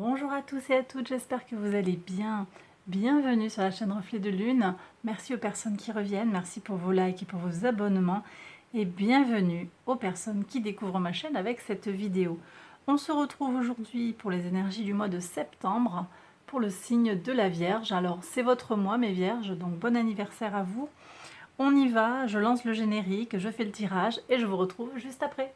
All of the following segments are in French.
Bonjour à tous et à toutes, j'espère que vous allez bien. Bienvenue sur la chaîne Reflet de Lune. Merci aux personnes qui reviennent, merci pour vos likes et pour vos abonnements. Et bienvenue aux personnes qui découvrent ma chaîne avec cette vidéo. On se retrouve aujourd'hui pour les énergies du mois de septembre, pour le signe de la Vierge. Alors c'est votre mois mes Vierges, donc bon anniversaire à vous. On y va, je lance le générique, je fais le tirage et je vous retrouve juste après.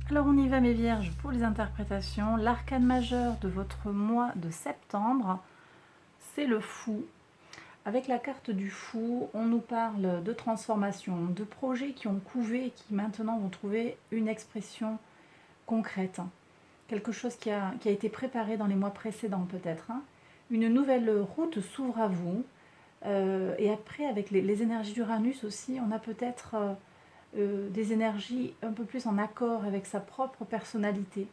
Alors on y va mes Vierges pour les interprétations. L'arcane majeur de votre mois de septembre, c'est le Fou. Avec la carte du Fou, on nous parle de transformation, de projets qui ont couvé et qui maintenant vont trouver une expression concrète. Quelque chose qui a été préparé dans les mois précédents peut-être. Une nouvelle route s'ouvre à vous. Et après, avec les énergies d'Uranus aussi, on a peut-être des énergies un peu plus en accord avec sa propre personnalité.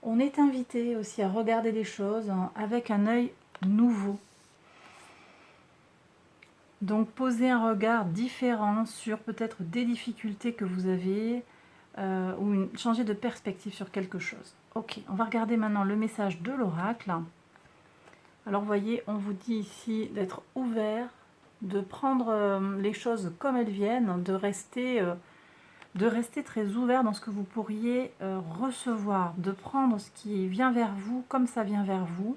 On est invité aussi à regarder les choses avec un œil nouveau. Donc poser un regard différent sur peut-être des difficultés que vous avez ou changer de perspective sur quelque chose. Ok, on va regarder maintenant le message de l'oracle. Alors vous voyez, on vous dit ici d'être ouvert, de prendre les choses comme elles viennent, de rester très ouvert dans ce que vous pourriez recevoir, de prendre ce qui vient vers vous comme ça vient vers vous.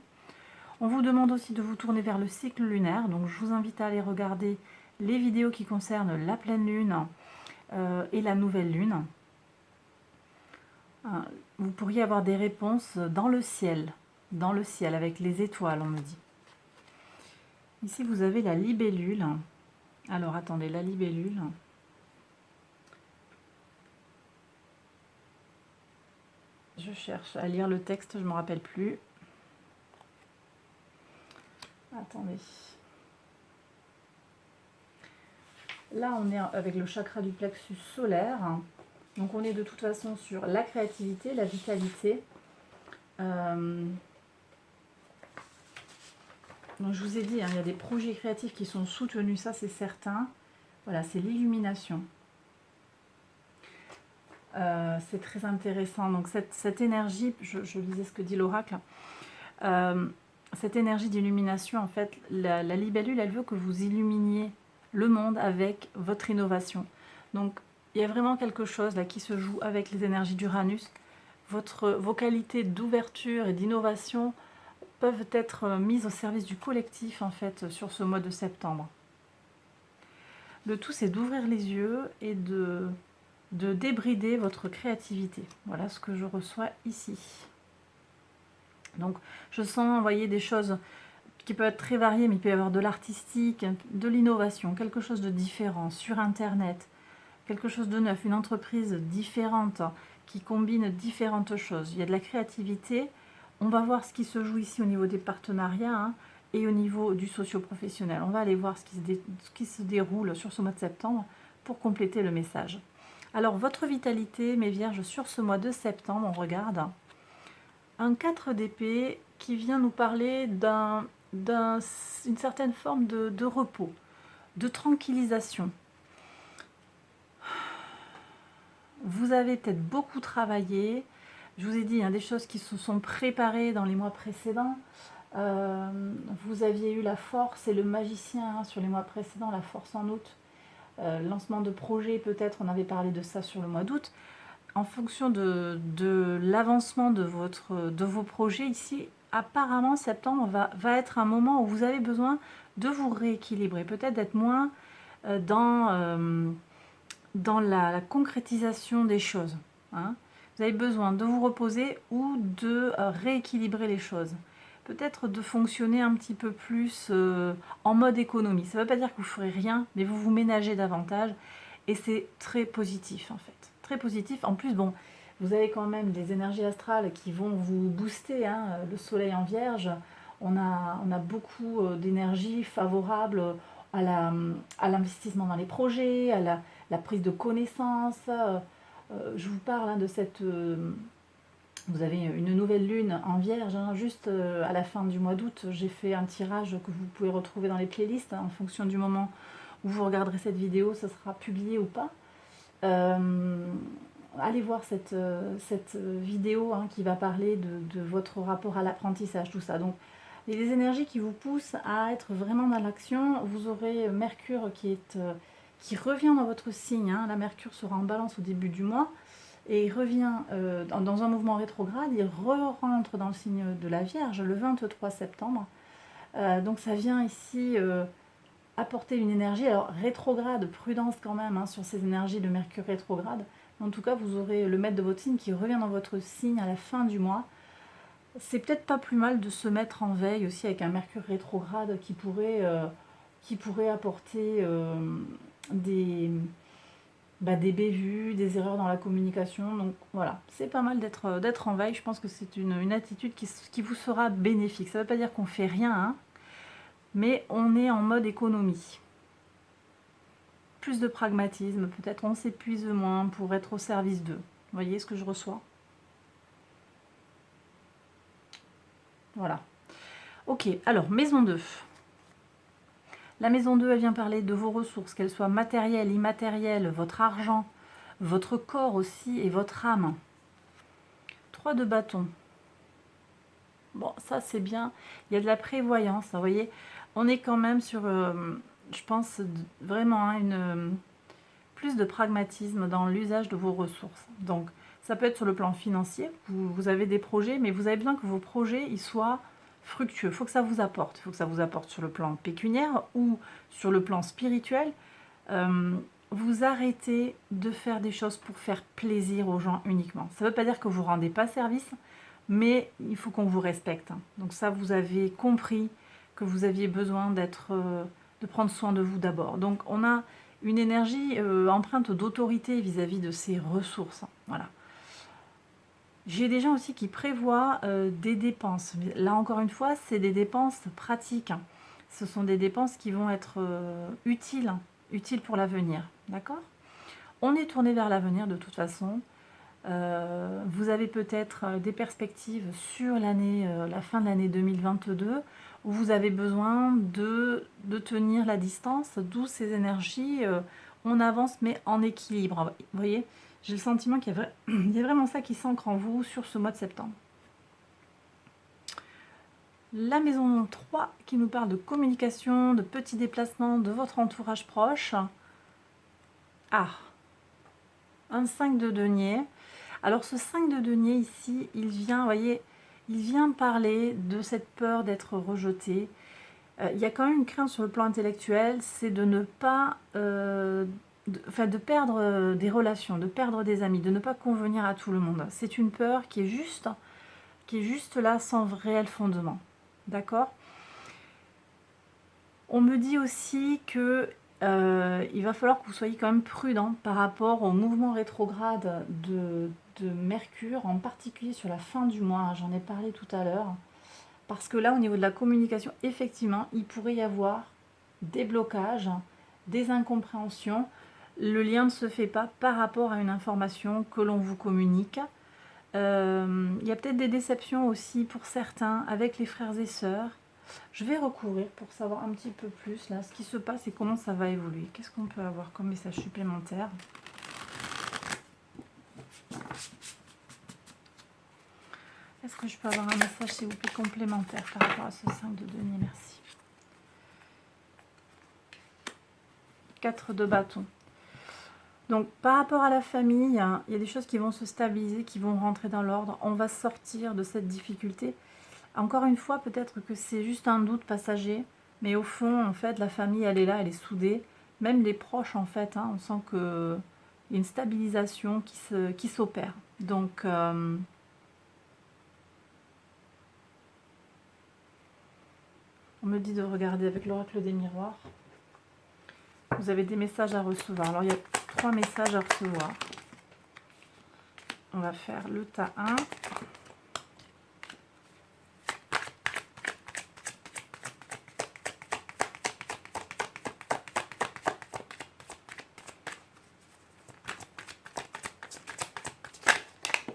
On vous demande aussi de vous tourner vers le cycle lunaire, donc je vous invite à aller regarder les vidéos qui concernent la pleine lune et la nouvelle lune. Vous pourriez avoir des réponses dans le ciel avec les étoiles, on me dit. Ici vous avez la libellule. Alors attendez, la libellule. Je cherche à lire le texte, je ne me rappelle plus. Attendez. Là, on est avec le chakra du plexus solaire. Donc, on est de toute façon sur la créativité, la vitalité. Donc, je vous ai dit, il y a des projets créatifs qui sont soutenus, ça c'est certain. Voilà, c'est l'illumination. C'est très intéressant. Donc, cette énergie, je lisais ce que dit l'oracle. Cette énergie d'illumination, en fait, la libellule, elle veut que vous illuminiez le monde avec votre innovation. Donc, il y a vraiment quelque chose là qui se joue avec les énergies d'Uranus. Vos qualités d'ouverture et d'innovation peuvent être mises au service du collectif, en fait, sur ce mois de septembre. Le tout, c'est d'ouvrir les yeux et de débrider votre créativité. Voilà ce que je reçois ici. Donc, je sens, vous voyez, des choses qui peuvent être très variées, mais il peut y avoir de l'artistique, de l'innovation, quelque chose de différent sur Internet, quelque chose de neuf, une entreprise différente qui combine différentes choses. Il y a de la créativité. On va voir ce qui se joue ici au niveau des partenariats et au niveau du socio-professionnel. On va aller voir ce qui se déroule sur ce mois de septembre pour compléter le message. Alors, votre vitalité, mes vierges, sur ce mois de septembre, on regarde un 4 d'épée qui vient nous parler d'une certaine forme de repos, de tranquillisation. Vous avez peut-être beaucoup travaillé. Je vous ai dit, des choses qui se sont préparées dans les mois précédents. Vous aviez eu la force et le magicien sur les mois précédents, la force en août. Lancement de projet, peut-être, on avait parlé de ça sur le mois d'août. En fonction de l'avancement de vos projets ici, apparemment septembre va être un moment où vous avez besoin de vous rééquilibrer, peut-être d'être moins dans la concrétisation des choses. Vous avez besoin de vous reposer ou de rééquilibrer les choses. Peut-être de fonctionner un petit peu plus en mode économie. Ça ne veut pas dire que vous ne ferez rien, mais vous vous ménagez davantage. Et c'est très positif en fait. Très positif. En plus, bon, vous avez quand même des énergies astrales qui vont vous booster. Le soleil en vierge, on a beaucoup d'énergie favorable à l'investissement dans les projets, à la prise de connaissances. Je vous parle hein, de cette... vous avez une nouvelle lune en Vierge, hein, juste à la fin du mois d'août, j'ai fait un tirage que vous pouvez retrouver dans les playlists, hein, en fonction du moment où vous regarderez cette vidéo, ça sera publié ou pas. Allez voir cette vidéo hein, qui va parler de votre rapport à l'apprentissage, tout ça. Donc, les énergies qui vous poussent à être vraiment dans l'action, vous aurez Mercure qui revient dans votre signe. Hein. La Mercure sera en balance au début du mois et il revient dans un mouvement rétrograde, il rentre dans le signe de la Vierge le 23 septembre. Donc ça vient ici apporter une énergie, alors rétrograde, prudence quand même hein, sur ces énergies de Mercure rétrograde. En tout cas, vous aurez le maître de votre signe qui revient dans votre signe à la fin du mois. C'est peut-être pas plus mal de se mettre en veille aussi avec un Mercure rétrograde qui pourrait apporter des bévues, des erreurs dans la communication. Donc voilà, c'est pas mal d'être en veille. Je pense que c'est une attitude qui vous sera bénéfique. Ça ne veut pas dire qu'on fait rien, hein, mais on est en mode économie. Plus de pragmatisme, peut-être on s'épuise moins pour être au service d'eux. Vous voyez ce que je reçois? Voilà. Ok, alors maison 2. La maison 2, elle vient parler de vos ressources, qu'elles soient matérielles, immatérielles, votre argent, votre corps aussi et votre âme. 3 de bâton. Bon, ça c'est bien. Il y a de la prévoyance, vous voyez. On est quand même sur, je pense, vraiment hein, plus de pragmatisme dans l'usage de vos ressources. Donc, ça peut être sur le plan financier. Vous avez des projets, mais vous avez besoin que vos projets ils soient fructueux. Il faut que ça vous apporte. Il faut que ça vous apporte sur le plan pécuniaire ou sur le plan spirituel. Vous arrêtez de faire des choses pour faire plaisir aux gens uniquement. Ça ne veut pas dire que vous ne rendez pas service, mais il faut qu'on vous respecte. Donc ça, vous avez compris que vous aviez besoin de prendre soin de vous d'abord. Donc on a une énergie empreinte d'autorité vis-à-vis de ces ressources. Voilà. J'ai des gens aussi qui prévoient des dépenses. Là encore une fois, c'est des dépenses pratiques. Ce sont des dépenses qui vont être utiles pour l'avenir. D'accord ? On est tourné vers l'avenir de toute façon. Vous avez peut-être des perspectives sur la fin de l'année 2022 où vous avez besoin de tenir la distance, d'où ces énergies, on avance mais en équilibre. Vous voyez, j'ai le sentiment qu'il y a vraiment ça qui s'ancre en vous sur ce mois de septembre. La maison 3 qui nous parle de communication, de petits déplacements, de votre entourage proche. Ah, un 5 de denier. Alors ce 5 de denier ici, il vient, vous voyez, il vient parler de cette peur d'être rejeté. Il y a quand même une crainte sur le plan intellectuel, c'est de ne pas, de perdre des relations, de perdre des amis, de ne pas convenir à tout le monde. C'est une peur qui est juste là sans réel fondement. D'accord ? On me dit aussi que il va falloir que vous soyez quand même prudent par rapport au mouvement rétrograde de Mercure, en particulier sur la fin du mois, j'en ai parlé tout à l'heure, parce que là, au niveau de la communication, effectivement, il pourrait y avoir des blocages, des incompréhensions. Le lien ne se fait pas par rapport à une information que l'on vous communique. Il y a peut-être des déceptions aussi pour certains avec les frères et sœurs. Je vais recourir pour savoir un petit peu plus là ce qui se passe et comment ça va évoluer. Qu'est-ce qu'on peut avoir comme message supplémentaire ? Est-ce que je peux avoir un message s'il vous plaît complémentaire par rapport à ce 5 de denier ? Merci. 4 de bâton. Donc par rapport à la famille, il y a des choses qui vont se stabiliser, qui vont rentrer dans l'ordre. On va sortir de cette difficulté. Encore une fois, peut-être que c'est juste un doute passager, mais au fond, en fait, la famille, elle est là, elle est soudée. Même les proches, en fait, on sent qu'il y a une stabilisation qui s'opère. Donc, on me dit de regarder avec l'oracle des miroirs. Vous avez des messages à recevoir. Alors, il y a 3 messages à recevoir. On va faire le tas 1.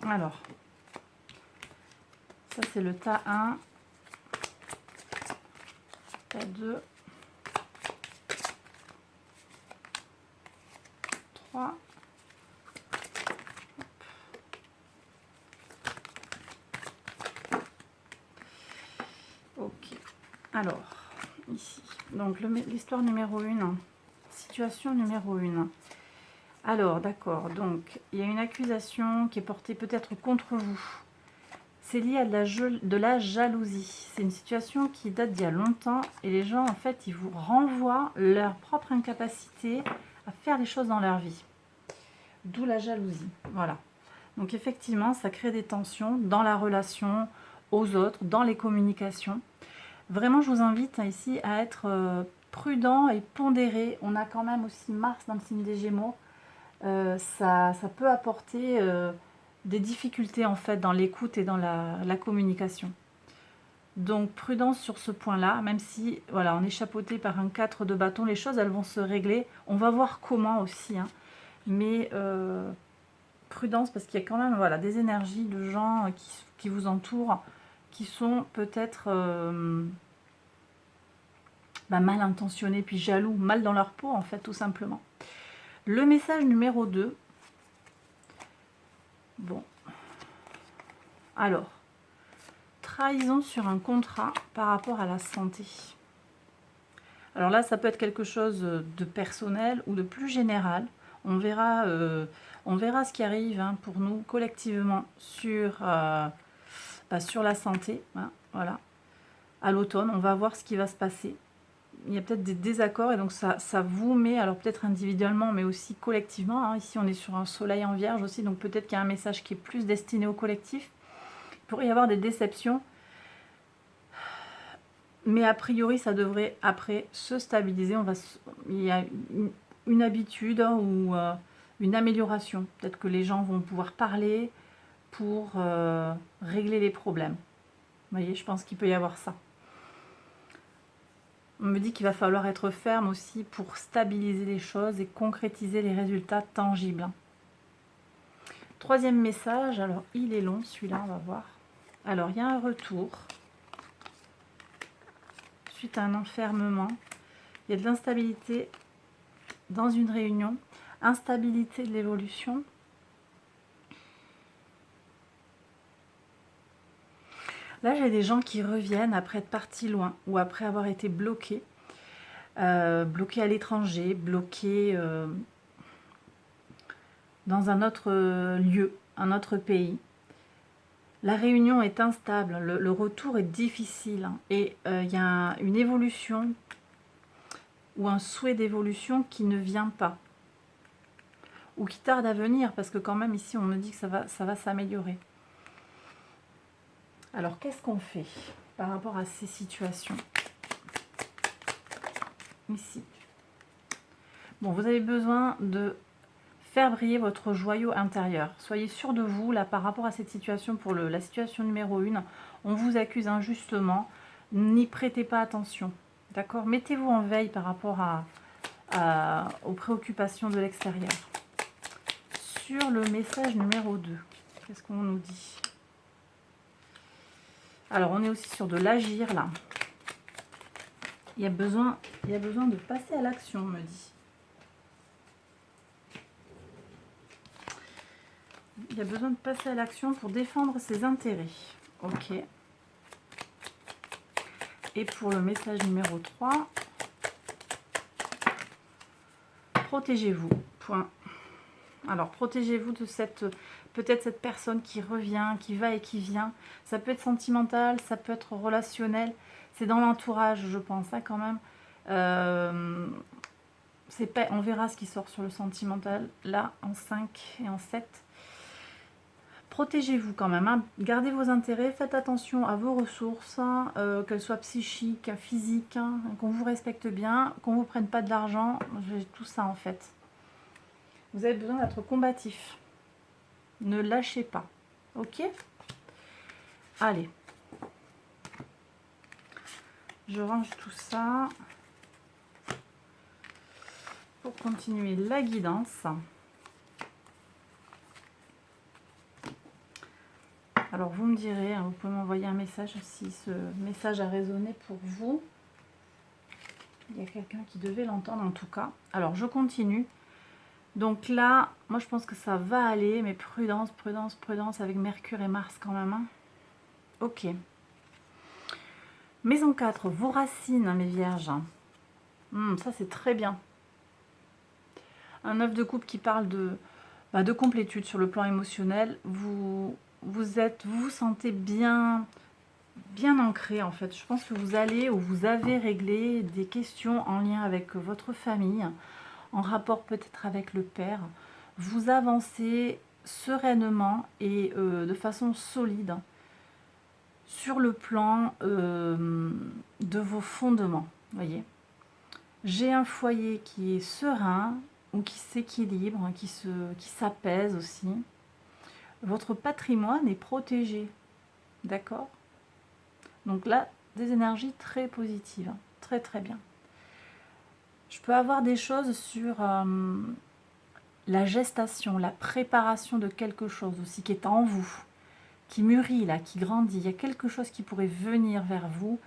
Alors, ça c'est le tas 1, tas 2, 3. Ok. Alors, ici. Donc, l'histoire numéro 1. Situation numéro 1. Alors, d'accord. Donc, il y a une accusation qui est portée peut-être contre vous. C'est lié à de la jalousie. C'est une situation qui date d'il y a longtemps. Et les gens, en fait, ils vous renvoient leur propre incapacité à faire les choses dans leur vie. D'où la jalousie. Voilà. Donc, effectivement, ça crée des tensions dans la relation aux autres, dans les communications. Vraiment, je vous invite ici à être prudent et pondéré. On a quand même aussi Mars dans le signe des Gémeaux. Ça peut apporter des difficultés en fait dans l'écoute et dans la communication. Donc prudence sur ce point-là, même si voilà, on est chapeauté par un 4 de bâton, les choses elles vont se régler. On va voir comment aussi, hein. Mais prudence parce qu'il y a quand même voilà, des énergies de gens qui vous entourent, qui sont peut-être mal intentionnés, puis jaloux, mal dans leur peau en fait, tout simplement. Le message numéro 2. Bon. Alors, trahison sur un contrat par rapport à la santé. Alors là, ça peut être quelque chose de personnel ou de plus général. On verra ce qui arrive hein, pour nous collectivement sur la santé. Hein, voilà. À l'automne, on va voir ce qui va se passer. Il y a peut-être des désaccords et donc ça vous met, alors peut-être individuellement mais aussi collectivement. Hein. Ici, on est sur un soleil en vierge aussi, donc peut-être qu'il y a un message qui est plus destiné au collectif. Il pourrait y avoir des déceptions. Mais a priori, ça devrait après se stabiliser. Il y a une habitude hein, ou une amélioration. Peut-être que les gens vont pouvoir parler pour régler les problèmes. Vous voyez, je pense qu'il peut y avoir ça. On me dit qu'il va falloir être ferme aussi pour stabiliser les choses et concrétiser les résultats tangibles. Troisième message, alors il est long celui-là, on va voir. Alors il y a un retour. Suite à un enfermement, il y a de l'instabilité dans une réunion, instabilité de l'évolution. Là, j'ai des gens qui reviennent après être partis loin ou après avoir été bloqués. Bloqués à l'étranger, bloqués dans un autre lieu, un autre pays. La réunion est instable, le retour est difficile et il y a une évolution ou un souhait d'évolution qui ne vient pas ou qui tarde à venir parce que quand même ici on me dit que ça va s'améliorer. Alors qu'est-ce qu'on fait par rapport à ces situations ici? Bon, vous avez besoin de faire briller votre joyau intérieur. Soyez sûr de vous, là, par rapport à cette situation, pour la situation numéro 1, on vous accuse injustement, n'y prêtez pas attention, d'accord? Mettez-vous en veille par rapport aux préoccupations de l'extérieur. Sur le message numéro 2, qu'est-ce qu'on nous dit? Alors, on est aussi sur de l'agir, là. Il y a besoin de passer à l'action, on me dit. Il y a besoin de passer à l'action pour défendre ses intérêts. Ok. Et pour le message numéro 3, protégez-vous. Point. Alors, protégez-vous de peut-être cette personne qui revient, qui va et qui vient. Ça peut être sentimental, ça peut être relationnel. C'est dans l'entourage, je pense, hein, quand même. On verra ce qui sort sur le sentimental, là, en 5 et en 7. Protégez-vous quand même, hein. Gardez vos intérêts, faites attention à vos ressources, hein, qu'elles soient psychiques, physiques, hein, qu'on vous respecte bien, qu'on ne vous prenne pas de l'argent, tout ça en fait. Vous avez besoin d'être combatif. Ne lâchez pas. Ok? Allez. Je range tout ça pour continuer la guidance. Alors vous me direz, hein, vous pouvez m'envoyer un message si ce message a résonné pour vous. Il y a quelqu'un qui devait l'entendre en tout cas. Alors je continue. Donc là, moi je pense que ça va aller, mais prudence, prudence, prudence avec Mercure et Mars quand même. Hein. Ok. Maison 4, vos racines, mes vierges. Ça c'est très bien. Un 9 de coupe qui parle de complétude sur le plan émotionnel. Vous vous sentez bien ancré en fait. Je pense que vous allez ou vous avez réglé des questions en lien avec votre famille, en rapport peut-être avec le père. Vous avancez sereinement et de façon solide sur le plan de vos fondements. Voyez, j'ai un foyer qui est serein ou qui s'équilibre, qui s'apaise aussi. Votre patrimoine est protégé, d'accord? Donc là, des énergies très positives, très très bien. Je peux avoir des choses sur la gestation, la préparation de quelque chose aussi qui est en vous, qui mûrit là, qui grandit. Il y a quelque chose qui pourrait venir vers vous,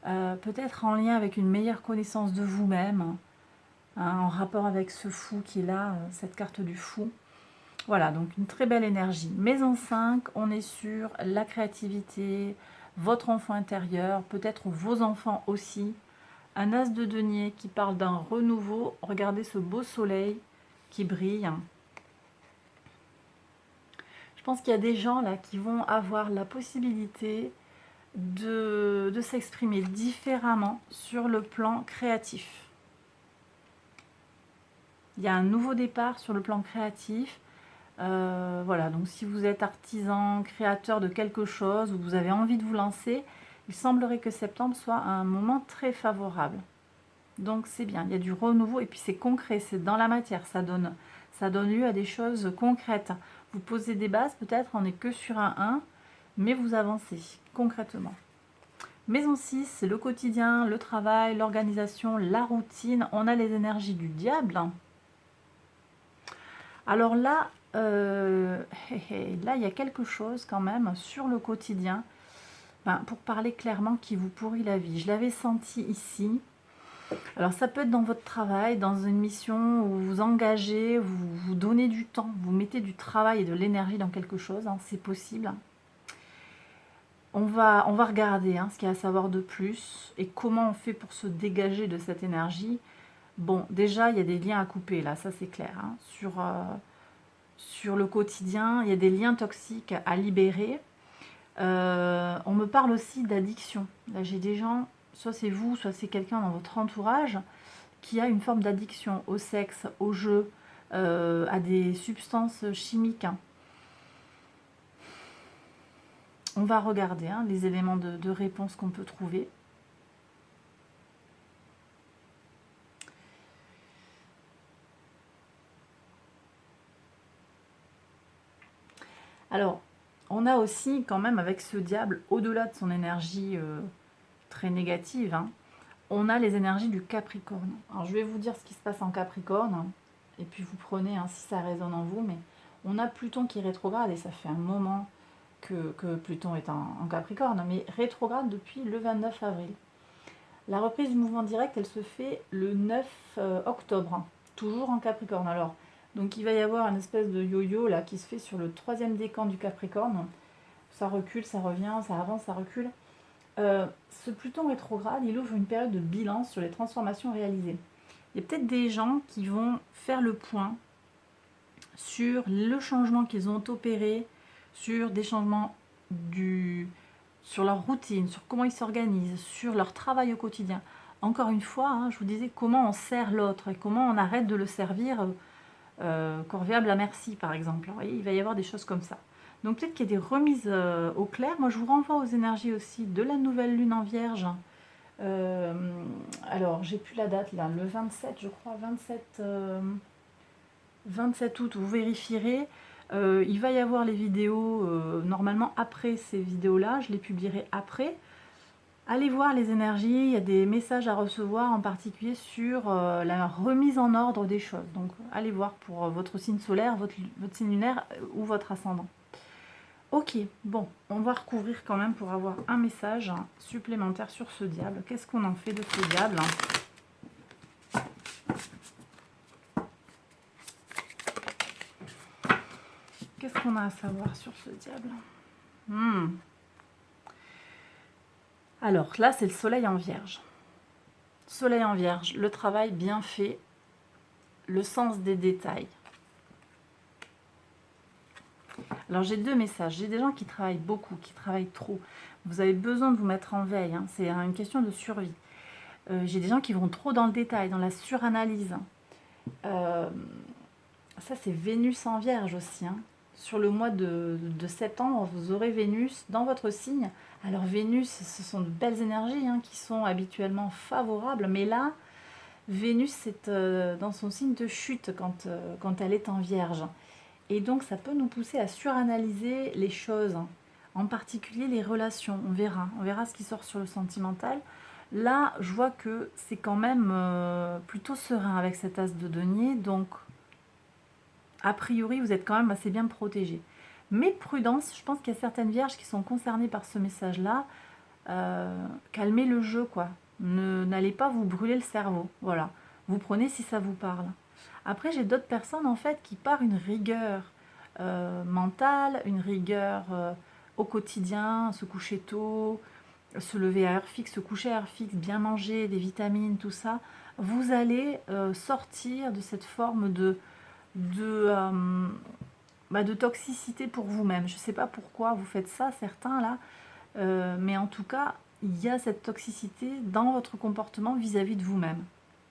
peut-être en lien avec une meilleure connaissance de vous-même, hein, en rapport avec ce fou qui est là, cette carte du fou. Voilà, donc une très belle énergie. Maison 5, on est sur la créativité, votre enfant intérieur, peut-être vos enfants aussi. Un as de denier qui parle d'un renouveau. Regardez ce beau soleil qui brille. Je pense qu'il y a des gens là qui vont avoir la possibilité de s'exprimer différemment sur le plan créatif. Il y a un nouveau départ sur le plan créatif. Voilà, donc si vous êtes artisan, créateur de quelque chose, ou vous avez envie de vous lancer, il semblerait que septembre soit un moment très favorable. Donc c'est bien, il y a du renouveau et puis c'est concret, c'est dans la matière, ça donne lieu à des choses concrètes. Vous posez des bases, peut-être on n'est que sur un 1, mais vous avancez concrètement. Maison 6, c'est le quotidien, le travail, l'organisation, la routine. On a les énergies du diable. Alors là, là, il y a quelque chose quand même sur le quotidien, pour parler clairement, qui vous pourrit la vie. Je l'avais senti ici. Alors ça peut être dans votre travail, dans une mission où vous vous engagez, vous donnez du temps, vous mettez du travail et de l'énergie dans quelque chose, hein, c'est possible. On va regarder ce qu'il y a à savoir de plus et comment on fait pour se dégager de cette énergie. Bon, déjà, il y a des liens à couper, là, ça c'est clair. Hein, sur le quotidien, il y a des liens toxiques à libérer. On me parle aussi d'addiction. Là, j'ai des gens, soit c'est vous, soit c'est quelqu'un dans votre entourage qui a une forme d'addiction au sexe, au jeu, à des substances chimiques. On va regarder les éléments de réponse qu'on peut trouver. Alors, on a aussi quand même avec ce diable, au-delà de son énergie très négative, on a les énergies du Capricorne. Alors je vais vous dire ce qui se passe en Capricorne, et puis vous prenez si ça résonne en vous, mais on a Pluton qui est rétrograde, et ça fait un moment que Pluton est en Capricorne, mais rétrograde depuis le 29 avril. La reprise du mouvement direct, elle se fait le 9 octobre, toujours en Capricorne. Alors, donc il va y avoir une espèce de yo-yo là qui se fait sur le 3e décan du Capricorne. Ça recule, ça revient, ça avance, ça recule. Ce Pluton rétrograde, il ouvre une période de bilan sur les transformations réalisées. Il y a peut-être des gens qui vont faire le point sur le changement qu'ils ont opéré, sur des changements sur leur routine, sur comment ils s'organisent, sur leur travail au quotidien. Encore une fois, je vous disais comment on sert l'autre et comment on arrête de le servir corvéable à merci, par exemple. Vous voyez, il va y avoir des choses comme ça. Donc peut-être qu'il y a des remises au clair. Moi, je vous renvoie aux énergies aussi de la nouvelle lune en Vierge. Alors, j'ai plus la date là, le 27, je crois, 27 août, vous vérifierez. Il va y avoir les vidéos, normalement après ces vidéos-là, je les publierai après. Allez voir les énergies, il y a des messages à recevoir, en particulier sur la remise en ordre des choses. Donc allez voir pour votre signe solaire, votre signe lunaire ou votre ascendant. Ok, bon, on va recouvrir quand même pour avoir un message supplémentaire sur ce diable. Qu'est-ce qu'on en fait de ce diable? Qu'est-ce qu'on a à savoir sur ce diable? Alors là, c'est le soleil en vierge. Soleil en vierge, le travail bien fait, le sens des détails. Alors j'ai deux messages. J'ai des gens qui travaillent beaucoup, qui travaillent trop. Vous avez besoin de vous mettre en veille, hein. C'est une question de survie. J'ai des gens qui vont trop dans le détail, dans la suranalyse. Ça, c'est Vénus en vierge aussi, hein. Sur le mois de septembre, vous aurez Vénus dans votre signe. Alors Vénus, ce sont de belles énergies, hein, qui sont habituellement favorables. Mais là, Vénus, c'est dans son signe de chute quand elle est en vierge. Et donc, ça peut nous pousser à suranalyser les choses, en particulier les relations. On verra ce qui sort sur le sentimental. Là, je vois que c'est quand même plutôt serein avec cet as de denier. Donc, a priori, vous êtes quand même assez bien protégé. Mais prudence, je pense qu'il y a certaines vierges qui sont concernées par ce message-là. Calmez le jeu, quoi. N'allez pas vous brûler le cerveau. Voilà. Vous prenez si ça vous parle. Après, j'ai d'autres personnes, en fait, qui partent une rigueur mentale, une rigueur au quotidien, se coucher tôt, se lever à heure fixe, se coucher à heure fixe, bien manger, des vitamines, tout ça. Vous allez sortir de cette forme de toxicité pour vous-même. Je ne sais pas pourquoi vous faites ça, certains là, mais en tout cas, il y a cette toxicité dans votre comportement vis-à-vis de vous-même,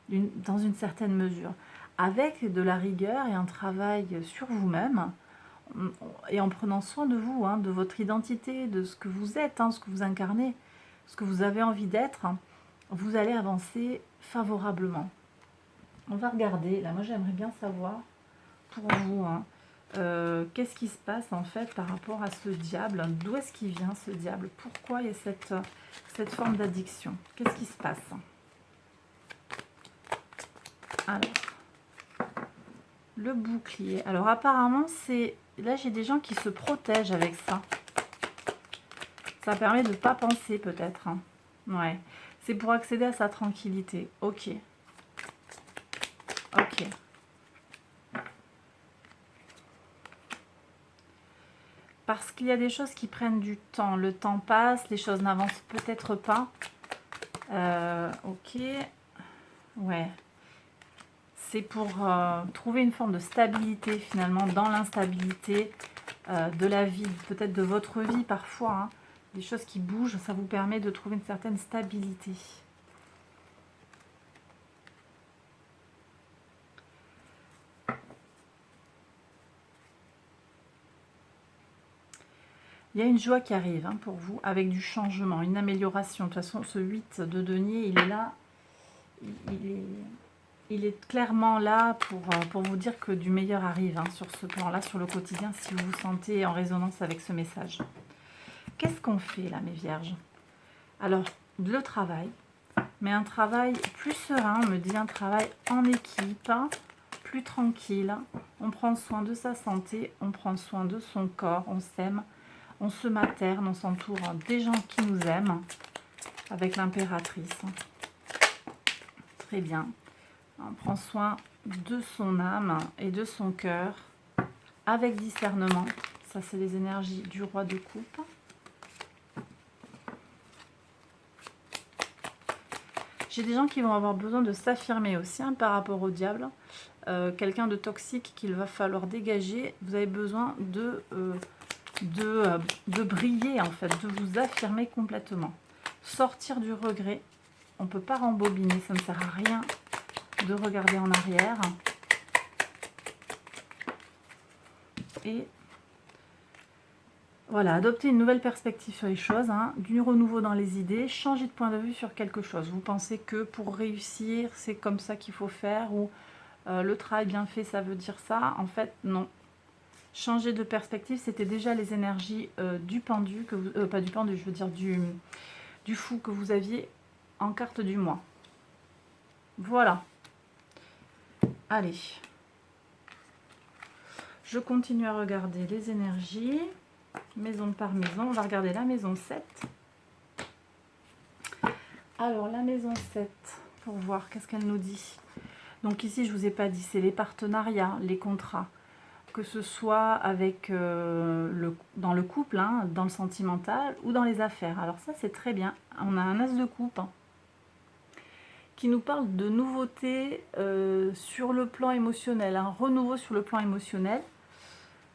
dans une certaine mesure. Avec de la rigueur et un travail sur vous-même, et en prenant soin de vous, hein, de votre identité, de ce que vous êtes, hein, ce que vous incarnez, ce que vous avez envie d'être, vous allez avancer favorablement. On va regarder, là moi j'aimerais bien savoir pour vous, hein, qu'est-ce qui se passe en fait par rapport à ce diable? D'où est-ce qu'il vient ce diable? Pourquoi il y a cette forme d'addiction? Qu'est-ce qui se passe? Alors, le bouclier. Alors apparemment, c'est... Là, j'ai des gens qui se protègent avec ça. Ça permet de ne pas penser peut-être, hein. Ouais. C'est pour accéder à sa tranquillité. Ok. Ok. Parce qu'il y a des choses qui prennent du temps. Le temps passe, les choses n'avancent peut-être pas. Ok. Ouais. C'est pour trouver une forme de stabilité finalement dans l'instabilité de la vie, peut-être de votre vie parfois, hein. Des choses qui bougent, ça vous permet de trouver une certaine stabilité. Il y a une joie qui arrive, hein, pour vous, avec du changement, une amélioration. De toute façon, ce 8 de denier, il est là. Il est clairement là pour vous dire que du meilleur arrive, hein, sur ce plan-là, sur le quotidien, si vous vous sentez en résonance avec ce message. Qu'est-ce qu'on fait là, mes vierges? Alors, le travail, mais un travail plus serein, on me dit un travail en équipe, plus tranquille. On prend soin de sa santé, on prend soin de son corps, on s'aime, on se materne, on s'entoure des gens qui nous aiment, avec l'impératrice. Très bien. On prend soin de son âme et de son cœur, avec discernement. Ça, c'est les énergies du roi de coupe. J'ai des gens qui vont avoir besoin de s'affirmer aussi, hein, par rapport au diable. Quelqu'un de toxique qu'il va falloir dégager. Vous avez besoin de briller, en fait, de vous affirmer complètement. Sortir du regret. On ne peut pas rembobiner, ça ne sert à rien de regarder en arrière. Et voilà, adopter une nouvelle perspective sur les choses, hein, du renouveau dans les idées, changer de point de vue sur quelque chose. Vous pensez que pour réussir, c'est comme ça qu'il faut faire, ou le travail bien fait, ça veut dire ça. En fait, non. Changer de perspective, c'était déjà les énergies du pendu, que vous, pas du pendu, je veux dire du fou que vous aviez en carte du mois. Voilà. Allez. Je continue à regarder les énergies. maison par maison. On va regarder la maison 7. Alors, la maison 7, pour voir qu'est-ce qu'elle nous dit. Donc ici, je ne vous ai pas dit, c'est les partenariats, les contrats. Que ce soit avec dans le couple, hein, dans le sentimental ou dans les affaires. Alors ça, c'est très bien. On a un as de coupe hein, qui nous parle de nouveautés sur le plan émotionnel, un renouveau sur le plan émotionnel.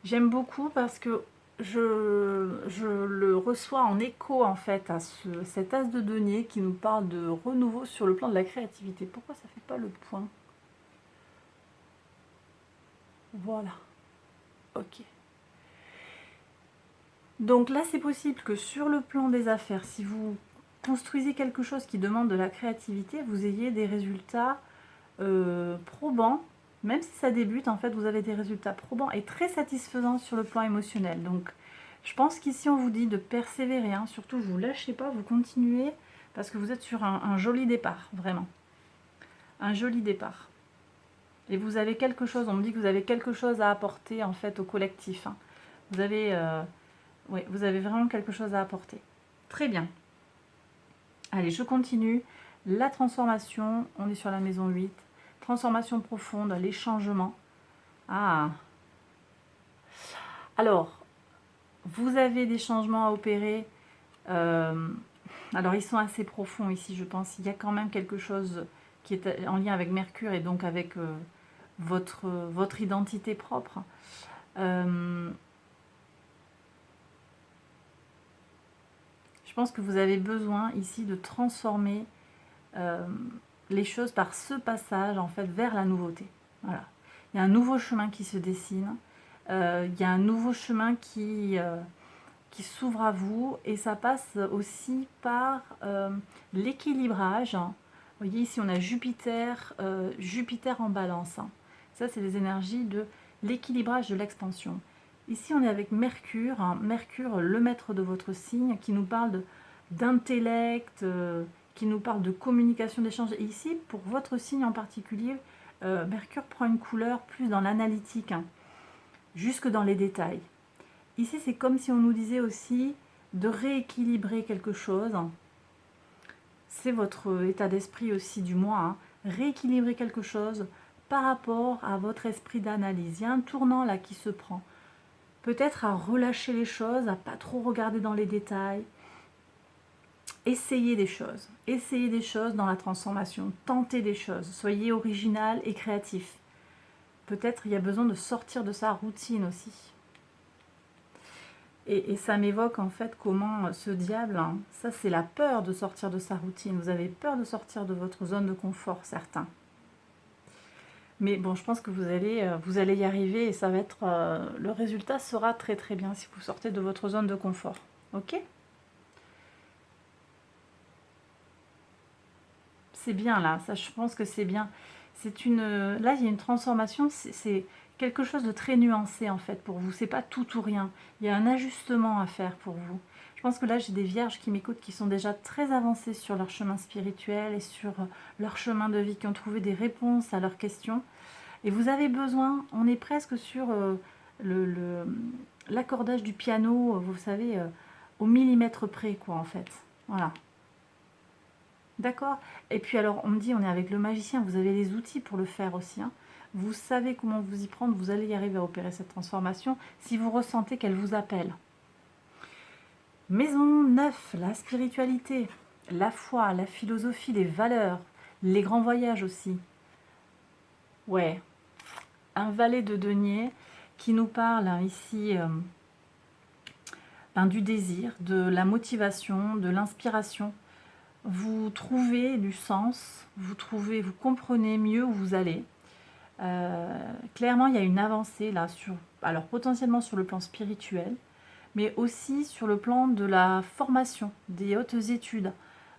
J'aime beaucoup parce que je le reçois en écho en fait à cet as de denier qui nous parle de renouveau sur le plan de la créativité. Pourquoi ça ne fait pas le point? Voilà. Ok. Donc là, c'est possible que sur le plan des affaires, si vous construisez quelque chose qui demande de la créativité, vous ayez des résultats probants. Même si ça débute, en fait, vous avez des résultats probants et très satisfaisants sur le plan émotionnel. Donc, je pense qu'ici, on vous dit de persévérer. Hein. Surtout, vous ne lâchez pas, vous continuez parce que vous êtes sur un joli départ, vraiment. Un joli départ. Et vous avez quelque chose, on me dit que vous avez quelque chose à apporter, en fait, au collectif. Hein. Vous avez vraiment quelque chose à apporter. Très bien. Allez, je continue. La transformation, on est sur la maison 8. Transformation profonde, les changements. Ah. Alors, vous avez des changements à opérer. Alors, ils sont assez profonds ici, je pense. Il y a quand même quelque chose qui est en lien avec Mercure et donc avec votre identité propre. Je pense que vous avez besoin ici de transformer les choses par ce passage en fait vers la nouveauté. Voilà. Il y a un nouveau chemin qui se dessine, il y a un nouveau chemin qui s'ouvre à vous et ça passe aussi par l'équilibrage. Vous voyez ici on a Jupiter, Jupiter en balance. Ça c'est les énergies de l'équilibrage de l'expansion. Ici on est avec Mercure, hein, Mercure le maître de votre signe qui nous parle d'intellect, qui nous parle de communication, d'échange. Et ici, pour votre signe en particulier, Mercure prend une couleur plus dans l'analytique, hein, jusque dans les détails. Ici, c'est comme si on nous disait aussi de rééquilibrer quelque chose. C'est votre état d'esprit aussi du mois. Hein. Rééquilibrer quelque chose par rapport à votre esprit d'analyse. Il y a un tournant là qui se prend. Peut-être à relâcher les choses, à pas trop regarder dans les détails. Essayez des choses dans la transformation, tentez des choses, soyez original et créatif. Peut-être il y a besoin de sortir de sa routine aussi. Et ça m'évoque en fait comment ce diable, hein, ça c'est la peur de sortir de sa routine. Vous avez peur de sortir de votre zone de confort, certains. Mais bon, je pense que vous allez y arriver et ça va être, le résultat sera très très bien si vous sortez de votre zone de confort. Ok ? C'est bien là, ça je pense que c'est bien. Là il y a une transformation, c'est quelque chose de très nuancé en fait pour vous. C'est pas tout ou rien. Il y a un ajustement à faire pour vous. Je pense que là j'ai des vierges qui m'écoutent qui sont déjà très avancées sur leur chemin spirituel et sur leur chemin de vie, qui ont trouvé des réponses à leurs questions. Et vous avez besoin, on est presque sur l'accordage du piano, vous savez, au millimètre près quoi en fait. Voilà. D'accord. Et puis alors, on me dit, on est avec le magicien, vous avez les outils pour le faire aussi. Hein. Vous savez comment vous y prendre, vous allez y arriver à opérer cette transformation si vous ressentez qu'elle vous appelle. Maison 9, la spiritualité, la foi, la philosophie, les valeurs, les grands voyages aussi. Ouais, un valet de denier qui nous parle hein, ici du désir, de la motivation, de l'inspiration. Vous trouvez du sens, vous comprenez mieux où vous allez. Clairement, il y a une avancée là, alors potentiellement sur le plan spirituel, mais aussi sur le plan de la formation, des hautes études.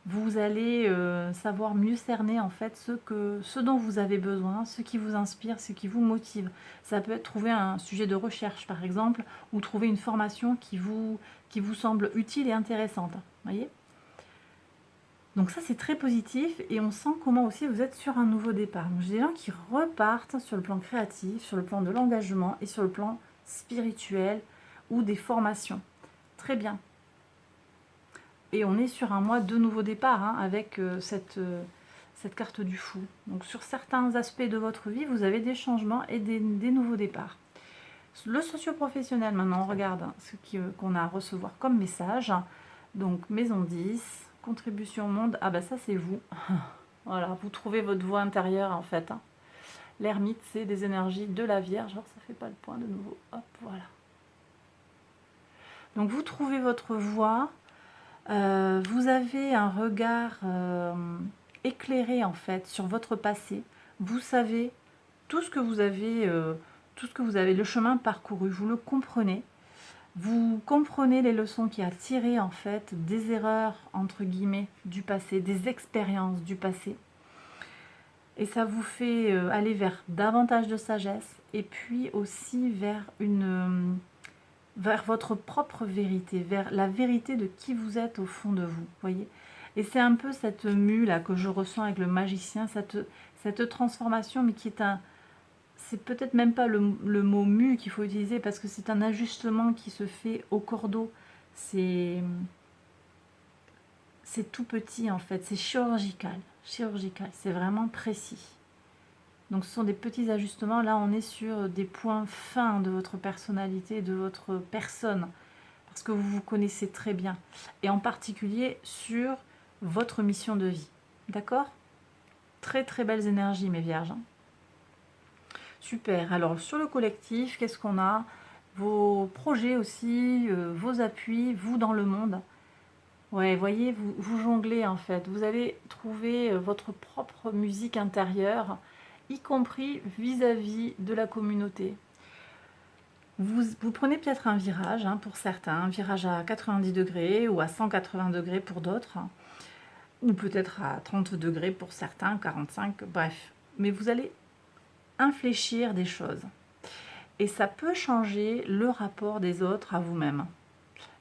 Vous allez savoir mieux cerner en fait ce dont vous avez besoin, ce qui vous inspire, ce qui vous motive. Ça peut être trouver un sujet de recherche par exemple, ou trouver une formation qui vous semble utile et intéressante. Voyez ? Donc ça c'est très positif et on sent comment aussi vous êtes sur un nouveau départ. Donc j'ai des gens qui repartent sur le plan créatif, sur le plan de l'engagement et sur le plan spirituel ou des formations. très bien. Et on est sur un mois de nouveau départ, hein, avec cette carte du fou. Donc sur certains aspects de votre vie, vous avez des changements et des nouveaux départs. Le socio-professionnel, maintenant, on regarde ce qu'on a à recevoir comme message. Donc maison 10, contribution au monde, ah bah ça c'est vous. Voilà, vous trouvez votre voie intérieure en fait, hein. L'ermite, c'est des énergies de la Vierge. Alors ça fait pas le point de nouveau, hop, voilà. Donc vous trouvez votre voie. Vous avez un regard éclairé en fait sur votre passé. Vous savez tout ce que vous avez, le chemin parcouru, vous le comprenez. Vous comprenez les leçons qu'il y a tirées en fait des erreurs entre guillemets du passé, des expériences du passé. Et ça vous fait aller vers davantage de sagesse et puis aussi vers vers votre propre vérité, vers la vérité de qui vous êtes au fond de vous, voyez. Et c'est un peu cette mue là que je ressens avec le magicien, cette transformation, mais qui est c'est peut-être même pas le mot mue qu'il faut utiliser, parce que c'est un ajustement qui se fait au cordeau. C'est tout petit en fait, c'est chirurgical, c'est vraiment précis. Donc ce sont des petits ajustements. Là, on est sur des points fins de votre personnalité, de votre personne, parce que vous vous connaissez très bien. Et en particulier sur votre mission de vie. D'accord? Très très belles énergies, mes vierges. Super. Alors sur le collectif, qu'est-ce qu'on a? Vos projets aussi, vos appuis, vous dans le monde. Ouais, voyez, vous jonglez en fait. Vous allez trouver votre propre musique intérieure, y compris vis-à-vis de la communauté. Vous prenez peut-être un virage, hein, pour certains, un virage à 90 degrés ou à 180 degrés pour d'autres, ou peut-être à 30 degrés pour certains, 45, bref. Mais vous allez infléchir des choses. Et ça peut changer le rapport des autres à vous-même.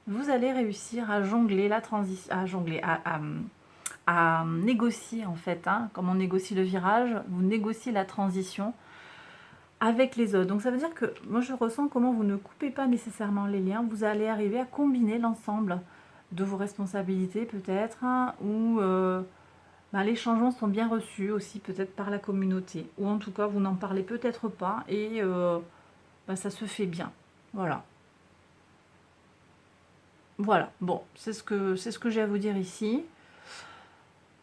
Vous allez réussir à jongler la transition, à négocier en fait, hein, comme on négocie le virage, vous négociez la transition avec les autres. Donc ça veut dire que moi je ressens comment vous ne coupez pas nécessairement les liens, vous allez arriver à combiner l'ensemble de vos responsabilités peut-être, hein, ou les changements sont bien reçus aussi peut-être par la communauté, ou en tout cas vous n'en parlez peut-être pas et ça se fait bien. Voilà. Voilà, bon, c'est ce que j'ai à vous dire ici.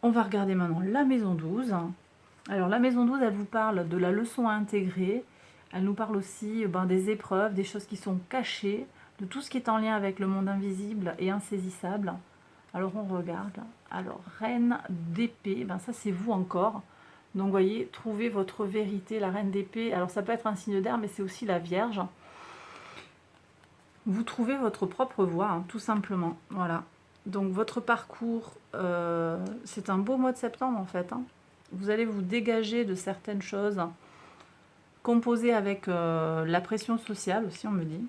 On va regarder maintenant la maison 12. Alors la maison 12, elle vous parle de la leçon à intégrer. Elle nous parle aussi des épreuves, des choses qui sont cachées, de tout ce qui est en lien avec le monde invisible et insaisissable. Alors on regarde. Alors reine d'épée, ça c'est vous encore. Donc vous voyez, trouvez votre vérité, la reine d'épée. Alors ça peut être un signe d'air, mais c'est aussi la Vierge. Vous trouvez votre propre voie, hein, tout simplement. Voilà. Donc votre parcours, c'est un beau mois de septembre en fait, hein. Vous allez vous dégager de certaines choses, composer avec la pression sociale aussi, on me dit.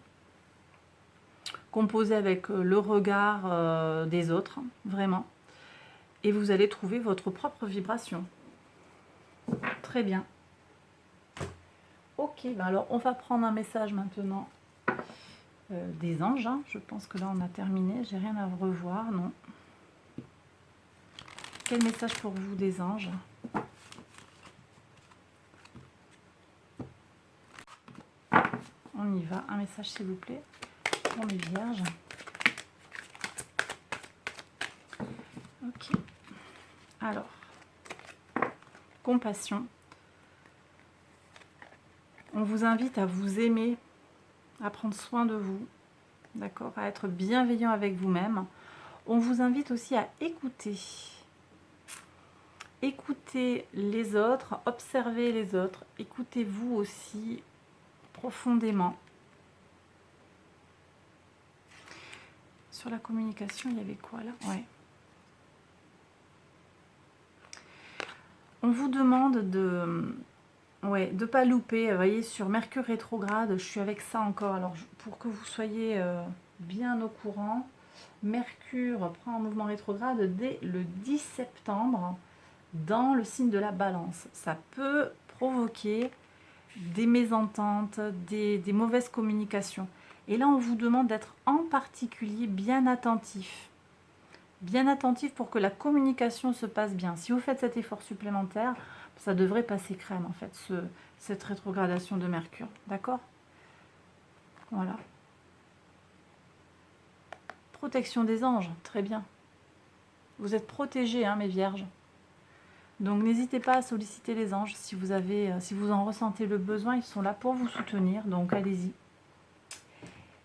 Composer avec le regard des autres, hein, vraiment. Et vous allez trouver votre propre vibration. Très bien. Ok, alors on va prendre un message maintenant des anges, hein. Je pense que là on a terminé, j'ai rien à revoir, non. Quel message pour vous des anges? On y va, un message s'il vous plaît pour les vierges. Ok, alors compassion. On vous invite à vous aimer, à prendre soin de vous, d'accord, à être bienveillant avec vous-même. On vous invite aussi à écouter. Écoutez les autres, observez les autres, écoutez-vous aussi profondément. Sur la communication, il y avait quoi là? Ouais. On vous demande de ne pas louper. Vous voyez, sur Mercure rétrograde, je suis avec ça encore. Alors, pour que vous soyez bien au courant, Mercure prend un mouvement rétrograde dès le 10 septembre dans le signe de la Balance. Ça peut provoquer des mésententes, des mauvaises communications. Et là, on vous demande d'être en particulier bien attentif. Bien attentif pour que la communication se passe bien. Si vous faites cet effort supplémentaire, ça devrait passer crème en fait, cette rétrogradation de Mercure. D'accord? Voilà. Protection des anges, très bien. Vous êtes protégés, hein, mes vierges. Donc n'hésitez pas à solliciter les anges si vous en ressentez le besoin, ils sont là pour vous soutenir, donc allez-y.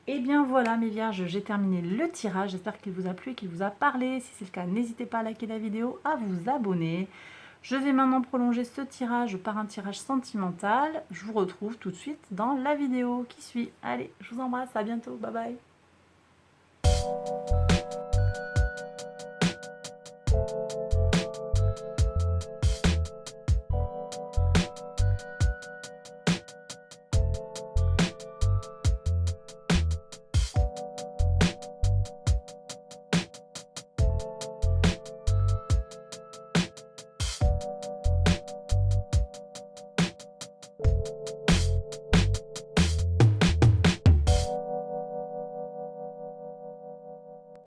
Et bien voilà mes vierges, j'ai terminé le tirage, j'espère qu'il vous a plu et qu'il vous a parlé. Si c'est le cas, n'hésitez pas à liker la vidéo, à vous abonner. Je vais maintenant prolonger ce tirage par un tirage sentimental. Je vous retrouve tout de suite dans la vidéo qui suit. Allez, je vous embrasse, à bientôt, bye bye.